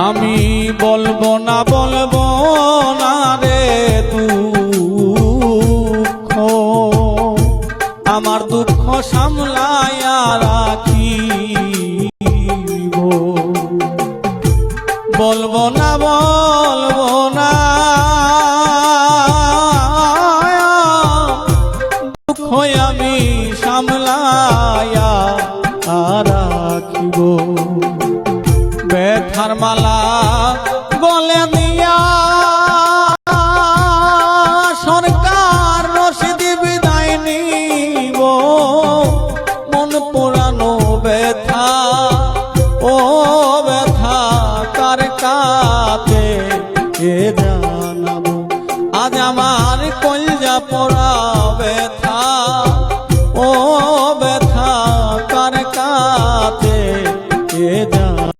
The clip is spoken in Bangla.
আমি বলবো না রে দুঃখ, আমার দুঃখ সামলায়া রাখিব। বলবো না দুঃখ আমি সামলায়া রাখিব। ব্যথার মালা গলে দিয়া সরকার রশিদ বিদায় নিব। মন পোড়ানো ব্যথা, ও ব্যথা কার কাছে এ